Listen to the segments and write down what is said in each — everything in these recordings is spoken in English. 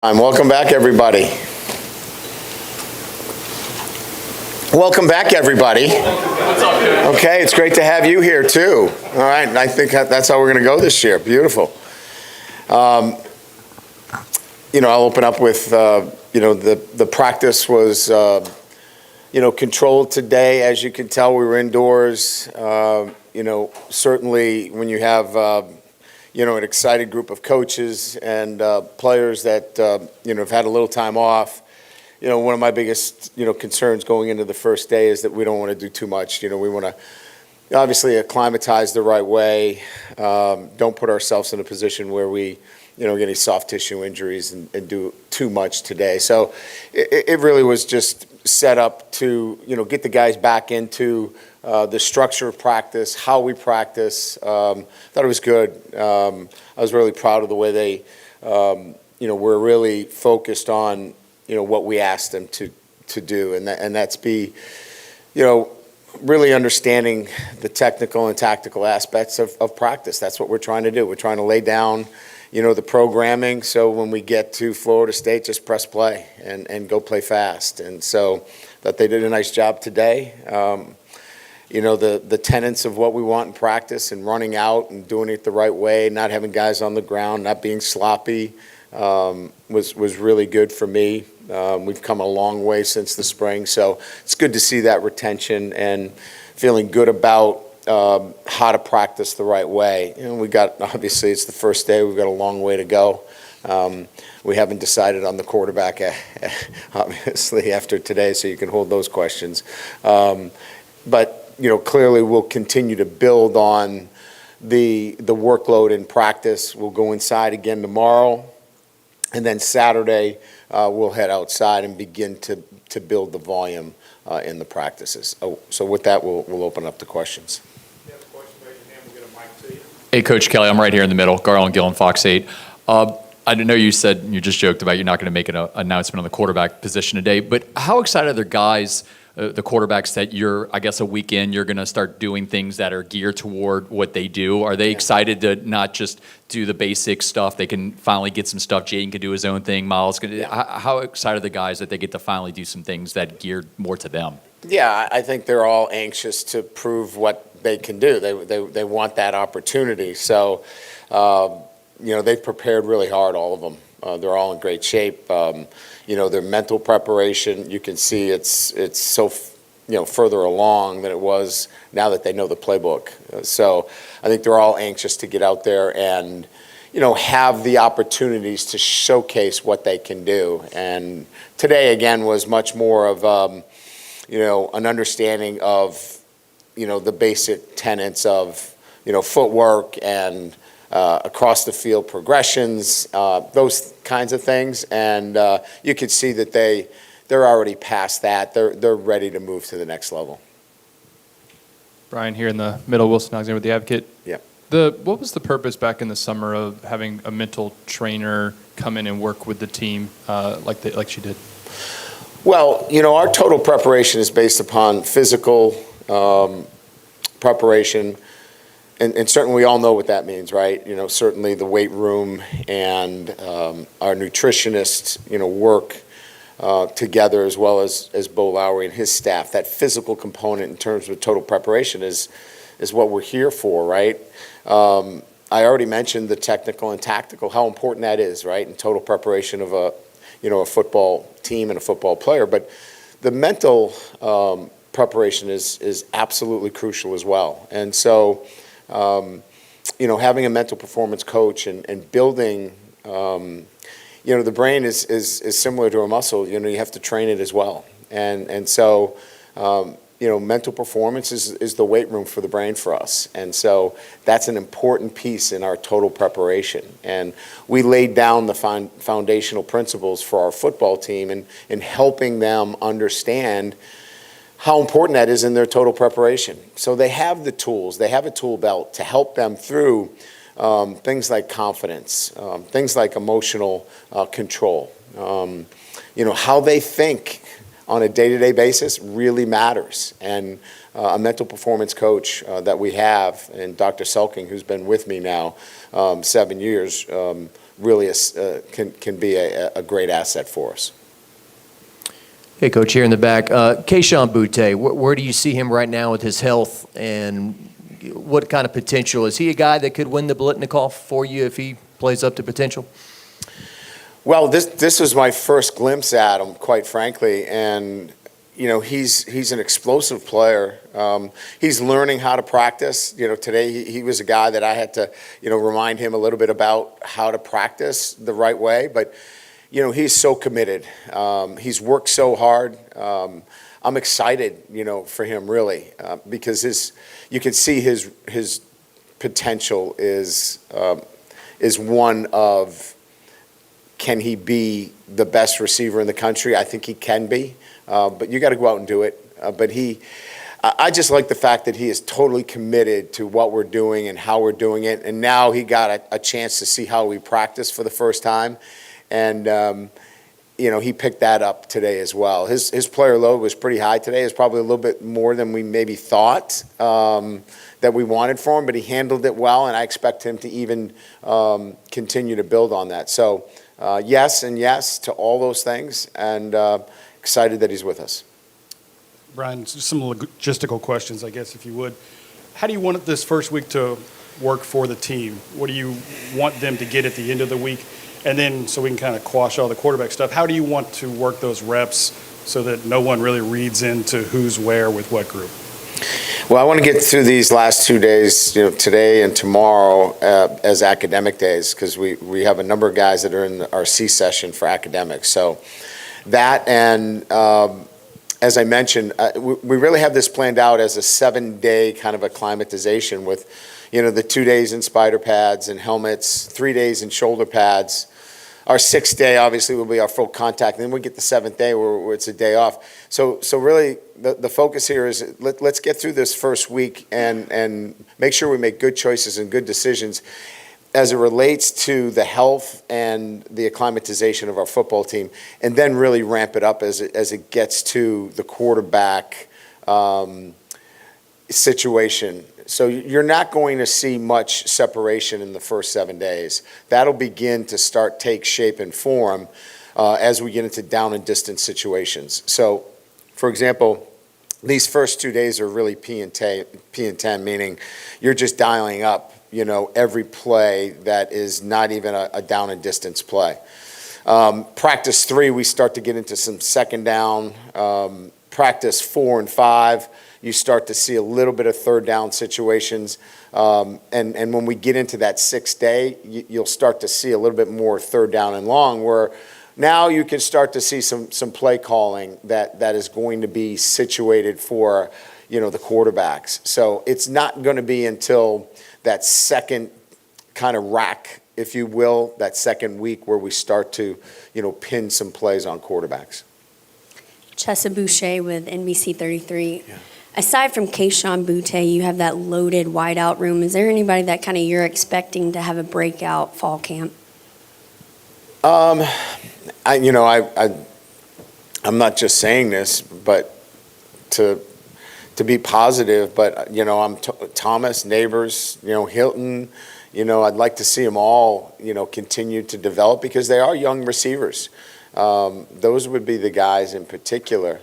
Welcome back, everybody. Welcome back, everybody. What's up, Coach? Okay, it's great to have you here, too. All right, I think that's how we're going to go this year. Beautiful. I'll open up with, the practice was, controlled today. As you can tell, we were indoors. Certainly when you have, an excited group of coaches and players that, have had a little time off. One of my biggest, concerns going into the first day is that we don't want to do too much. We want to obviously acclimatize the right way. Don't put ourselves in a position where we, get any soft tissue injuries and do too much today. So it really was just set up to, get the guys back into the structure of practice, how we practice. Thought it was good. I was really proud of the way they, were really focused on, what we asked them to do, and that's be, really understanding the technical and tactical aspects of practice. That's what we're trying to do. We're trying to lay down, the programming, so when we get to Florida State, just press play and go play fast. And so that they did a nice job today. The tenets of what we want in practice and running out and doing it the right way, not having guys on the ground, not being sloppy, was really good for me. We've come a long way since the spring, so it's good to see that retention and feeling good about how to practice the right way. We got, obviously, it's the first day. We've got a long way to go. We haven't decided on the quarterback, obviously, after today, so you can hold those questions. But clearly we'll continue to build on the workload in practice. We'll go inside again tomorrow, and then Saturday we'll head outside and begin to build the volume in the practices. So with that, we'll open up the questions. If you have a question, raise your hand. We'll get a mic to you. Hey, Coach Kelly, I'm right here in the middle. Garland Gillen, Fox 8. I know you said, you just joked about you're not going to make an announcement on the quarterback position today, but how excited are the guys, the quarterbacks, that you're, I guess, a week in, you're going to start doing things that are geared toward what they do? Are they excited to not just do the basic stuff? They can finally get some stuff. Jaden can do his own thing. Miles can. Yeah. How excited are the guys that they get to finally do some things that geared more to them? Yeah, I think they're all anxious to prove what they can do. They want that opportunity. So, they've prepared really hard, all of them. They're all in great shape. Their mental preparation, you can see it's so, further along than it was now that they know the playbook. So I think they're all anxious to get out there and, have the opportunities to showcase what they can do. And today, again, was much more of, an understanding of, the basic tenets of, footwork and across the field progressions, those kinds of things. And you could see that they're already past that. They're ready to move to the next level. Brian here in the middle, Wilson Alexander with The Advocate. Yeah. What was the purpose back in the summer of having a mental trainer come in and work with the team like she did? Well, our total preparation is based upon physical preparation. And certainly we all know what that means, right? Certainly the weight room and our nutritionists, work together, as well as Bo Lowry and his staff. That physical component in terms of total preparation is what we're here for, right? I already mentioned the technical and tactical, how important that is, right? In total preparation of a football team and a football player. But the mental preparation is absolutely crucial as well. And so, having a mental performance coach and building, the brain is similar to a muscle. You have to train it as well. And so, mental performance is the weight room for the brain for us. And so that's an important piece in our total preparation. And we laid down the foundational principles for our football team in helping them understand how important that is in their total preparation. So they have the tools, they have a tool belt to help them through things like confidence, things like emotional control. How they think on a day-to-day basis really matters. And a mental performance coach that we have, and Dr. Selking, who's been with me now 7 years, really can be a great asset for us. Hey, Coach, here in the back. Keyshawn Butte, where do you see him right now with his health, and what kind of potential? Is he a guy that could win the Biletnikoff for you if he plays up to potential? Well, this was my first glimpse at him, quite frankly, and he's an explosive player. He's learning how to practice. Today he was a guy that I had to remind him a little bit about how to practice the right way, but he's so committed. He's worked so hard. I'm excited, for him really, because you can see his potential is one of, can he be the best receiver in the country? I think he can be, but you got to go out and do it. But I just like the fact that he is totally committed to what we're doing and how we're doing it. And now he got a chance to see how we practice for the first time. And, he picked that up today as well. His player load was pretty high today. It's probably a little bit more than we maybe thought that we wanted for him, but he handled it well, and I expect him to even continue to build on that. So, yes and yes to all those things, and excited that he's with us. Brian, just some logistical questions, I guess, if you would. How do you want this first week to work for the team? What do you want them to get at the end of the week? And then, so we can kind of quash all the quarterback stuff, how do you want to work those reps so that no one really reads into who's where with what group? Well, I want to get through these last 2 days, today and tomorrow, as academic days, because we have a number of guys that are in our C session for academics. So that, and as I mentioned, we really have this planned out as a 7-day kind of acclimatization with, the 2 days in spider pads and helmets, 3 days in shoulder pads. Our 6th day, obviously, will be our full contact. And then we get the 7th day where it's a day off. So really, the focus here is let's get through this first week and make sure we make good choices and good decisions as it relates to the health and the acclimatization of our football team, and then really ramp it up as it gets to the quarterback situation. So you're not going to see much separation in the first 7 days. That'll begin to take shape and form as we get into down and distance situations. So, for example, these first 2 days are really P and 10, meaning you're just dialing up, every play that is not even a down and distance play. Practice 3, we start to get into some second down. Practice 4 and 5, you start to see a little bit of third down situations. And when we get into that 6th day, you'll start to see a little bit more third down and long, where now you can start to see some play calling that is going to be situated for, the quarterbacks. So it's not going to be until that second kind of rack, if you will, that second week where we start to, pin some plays on quarterbacks. Chessa Boucher with NBC 33. Yeah. Aside from Keyshawn Butte, you have that loaded wideout room. Is there anybody that kind of you're expecting to have a breakout fall camp? I'm not just saying this, but to be positive. But I'm Thomas, Neighbors, Hilton. I'd like to see them all, continue to develop because they are young receivers. Those would be the guys in particular.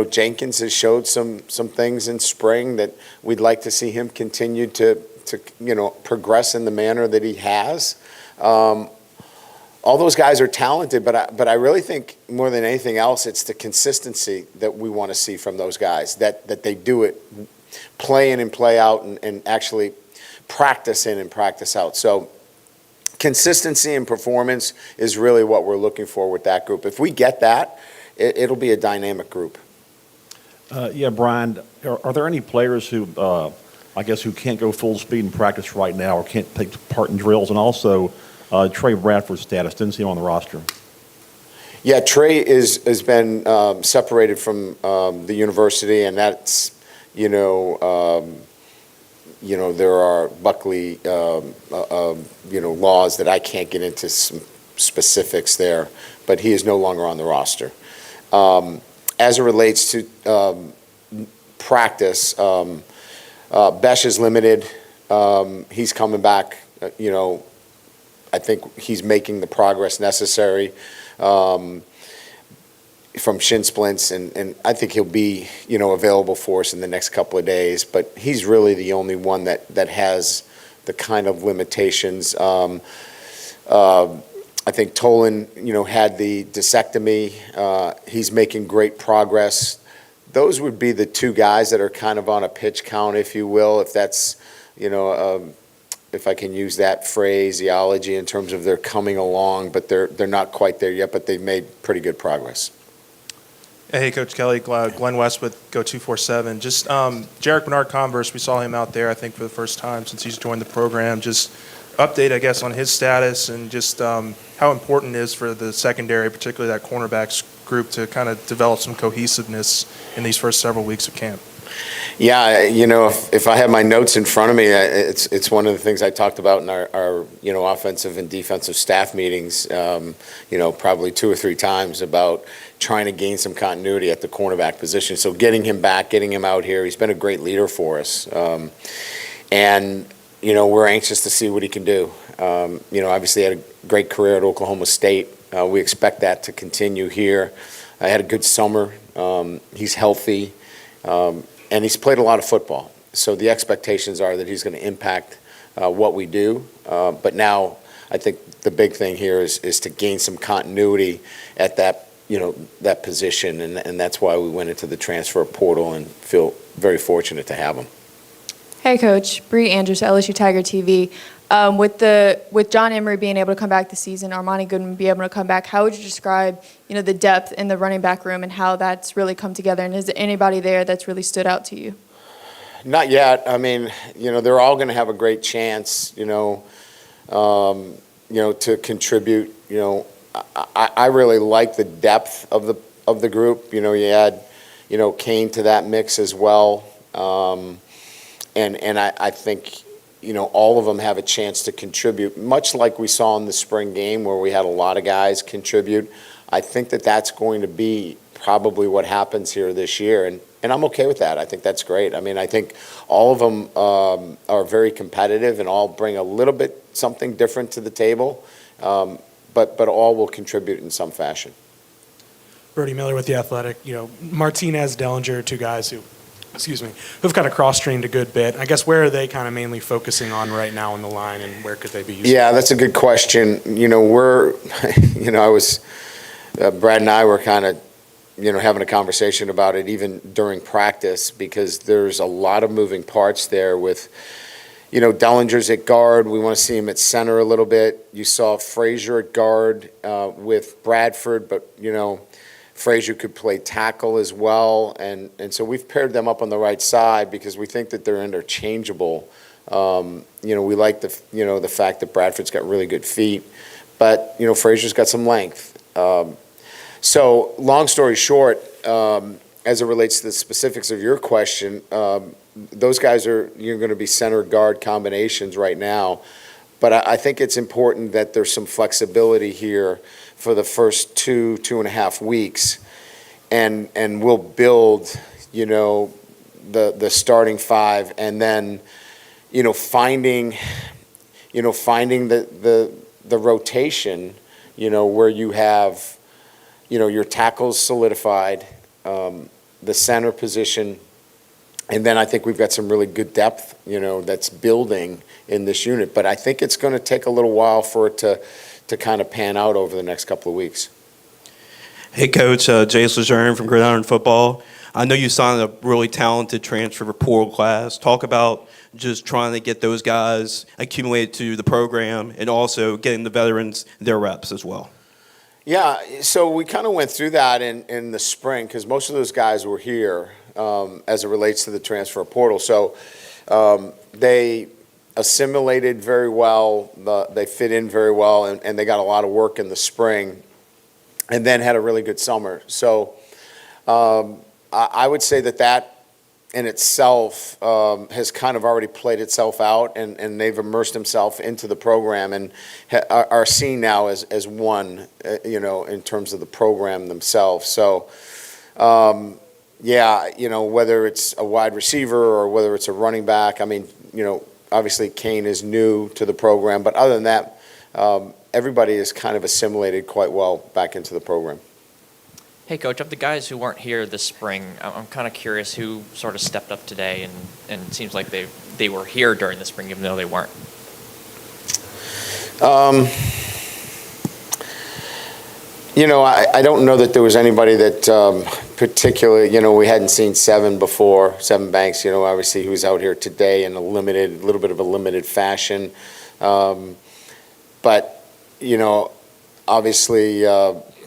Jenkins has showed some things in spring that we'd like to see him continue to progress in the manner that he has. All those guys are talented, but I really think more than anything else, it's the consistency that we want to see from those guys, that they do it, play in and play out, and actually practice in and practice out. So consistency and performance is really what we're looking for with that group. If we get that, it'll be a dynamic group. Brian, are there any players who, who can't go full speed in practice right now or can't take part in drills? And also, Trey Bradford's status, didn't see him on the roster. Yeah, Trey has been separated from the university, and that's, there are Buckley, laws that I can't get into some specifics there, but he is no longer on the roster. As it relates to practice, Besh is limited. He's coming back, I think he's making the progress necessary from shin splints, and I think he'll be, available for us in the next couple of days. But he's really the only one that has the kind of limitations. I think Tolan, had the discectomy. He's making great progress. Those would be the two guys that are kind of on a pitch count, if you will, if that's, if I can use that phraseology in terms of they're coming along, but they're not quite there yet, but they've made pretty good progress. Hey, Coach Kelly, Glenn West with Go247. Just Jarek Bernard-Converse, we saw him out there, I think, for the first time since he's joined the program. Just update, I guess, on his status and just how important it is for the secondary, particularly that cornerbacks group, to kind of develop some cohesiveness in these first several weeks of camp. Yeah, if I have my notes in front of me, it's one of the things I talked about in our offensive and defensive staff meetings, probably 2 or 3 times about trying to gain some continuity at the cornerback position. So getting him back, getting him out here, he's been a great leader for us. And we're anxious to see what he can do. Obviously had a great career at Oklahoma State. We expect that to continue here. I had a good summer. He's healthy. And he's played a lot of football. So the expectations are that he's going to impact what we do. But now I think the big thing here is to gain some continuity at that, that position. And that's why we went into the transfer portal and feel very fortunate to have him. Hey, Coach. Bree Andrews, LSU Tiger TV. With John Emery being able to come back this season, Armani Goodman be able to come back, how would you describe, the depth in the running back room and how that's really come together? And is there anybody there that's really stood out to you? Not yet. I mean, they're all going to have a great chance, to contribute. I really like the depth of the group. You add, Kane to that mix as well. And I think, all of them have a chance to contribute, much like we saw in the spring game where we had a lot of guys contribute. I think that's going to be probably what happens here this year, and I'm okay with that. I think that's great. I mean, I think all of them are very competitive and all bring a little bit something different to the table, but all will contribute in some fashion. Brody Miller with The Athletic. Martinez, Dellinger, two guys who've kind of cross-trained a good bit. I guess where are they kind of mainly focusing on right now in the line, and where could they be used? Yeah, that's a good question. Brad and I were kind of, having a conversation about it even during practice, because there's a lot of moving parts there with, Dellinger's at guard. We want to see him at center a little bit. You saw Frazier at guard with Bradford, but, Frazier could play tackle as well, and so we've paired them up on the right side because we think that they're interchangeable. We like the fact that Bradford's got really good feet, but Frazier's got some length. So long story short, as it relates to the specifics of your question, those guys you're going to be center guard combinations right now, but I think it's important that there's some flexibility here for the first 2.5 weeks, and we'll build, the starting 5, and then, finding the rotation, where you have, your tackles solidified, the center position, and then I think we've got some really good depth, that's building in this unit. But I think it's going to take a little while for it to kind of pan out over the next couple of weeks. Hey, Coach, Jace Lejeune from Gridiron Football. I know you signed a really talented transfer portal class. Talk about just trying to get those guys accumulated to the program and also getting the veterans their reps as well. Yeah, so we kind of went through that in the spring because most of those guys were here as it relates to the transfer portal. So they assimilated very well, they fit in very well, and they got a lot of work in the spring and then had a really good summer. So I would say that in itself has kind of already played itself out, and they've immersed themselves into the program and are seen now as one, in terms of the program themselves. So, whether it's a wide receiver or whether it's a running back, I mean, obviously Kane is new to the program, but other than that, everybody is kind of assimilated quite well back into the program. Hey, Coach, of the guys who weren't here this spring, I'm kind of curious who sort of stepped up today, and it seems like they were here during the spring, even though they weren't. I don't know that there was anybody that particularly, we hadn't seen Seven before. Seven Banks, obviously, who's out here today in a little bit of a limited fashion. But, obviously,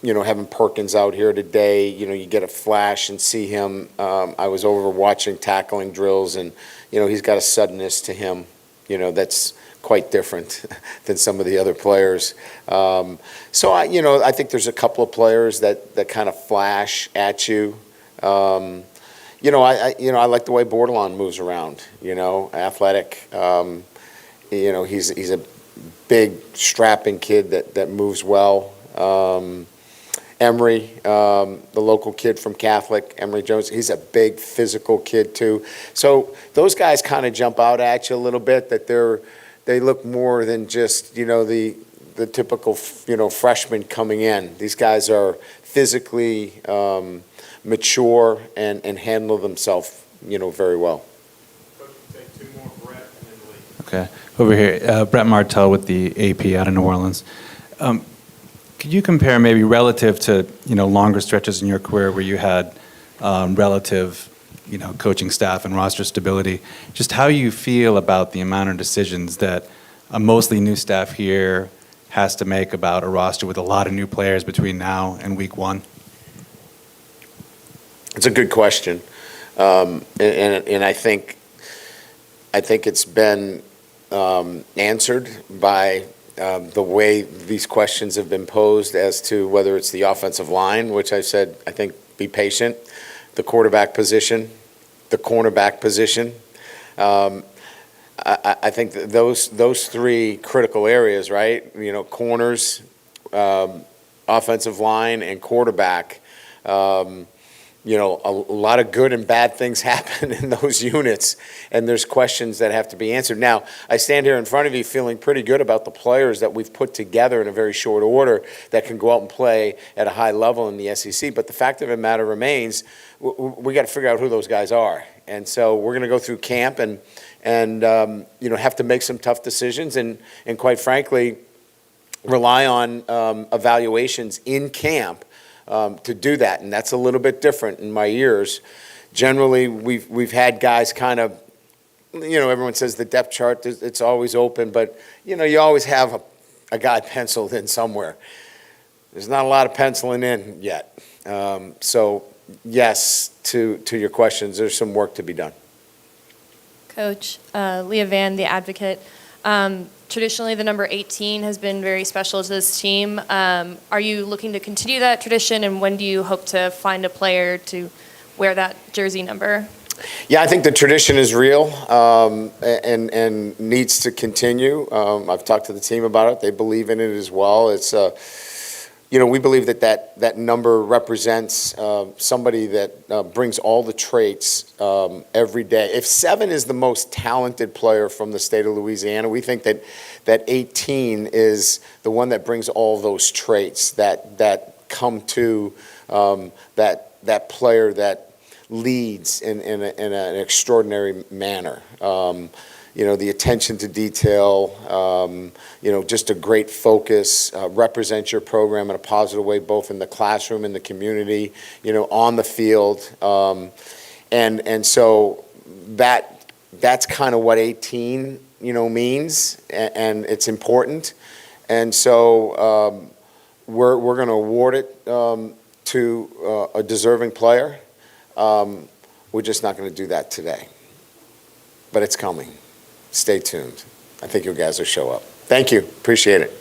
having Perkins out here today, you get a flash and see him. I was over watching tackling drills, and, he's got a suddenness to him, that's quite different than some of the other players. So I think there's a couple of players that kind of flash at you. I like the way Bordelon moves around. Athletic. He's a big, strapping kid that moves well. Emery, the local kid from Catholic, Emery Jones, he's a big physical kid too. So those guys kind of jump out at you a little bit, that they look more than just, the typical, freshman coming in. These guys are physically mature and handle themselves, very well. Coach, we'll take two more, Brett, and then Lee. Okay. Over here, Brett Martell with the AP out of New Orleans. Could you compare maybe relative to, longer stretches in your career where you had relative coaching staff and roster stability, just how you feel about the amount of decisions that a mostly new staff here has to make about a roster with a lot of new players between now and week one? It's a good question. And I think it's been answered by the way these questions have been posed as to whether it's the offensive line, which I said, I think, be patient, the quarterback position, the cornerback position. I think that those three critical areas, right? Corners, offensive line, and quarterback. A lot of good and bad things happen in those units, and there's questions that have to be answered. Now, I stand here in front of you feeling pretty good about the players that we've put together in a very short order that can go out and play at a high level in the SEC, but the fact of the matter remains, we got to figure out who those guys are. And so we're going to go through camp and have to make some tough decisions and quite frankly, rely on evaluations in camp to do that, and that's a little bit different in my years. Generally, we've had guys kind of, everyone says the depth chart, it's always open, but, you always have a guy penciled in somewhere. There's not a lot of penciling in yet. So, yes, to your questions, there's some work to be done. Coach, Leah Van, the advocate. Traditionally, the number 18 has been very special to this team. Are you looking to continue that tradition, and when do you hope to find a player to wear that jersey number? Yeah, I think the tradition is real and needs to continue. I've talked to the team about it. They believe in it as well. It's we believe that number represents somebody that brings all the traits every day. If 7 is the most talented player from the state of Louisiana, we think that 18 is the one that brings all those traits that come to that player that leads in an extraordinary manner. The attention to detail, just a great focus, represent your program in a positive way, both in the classroom, in the community, on the field. And so that's kind of what 18, means, and it's important. And so we're going to award it to a deserving player. We're just not going to do that today. But it's coming. Stay tuned. I think you guys will show up. Thank you. Appreciate it.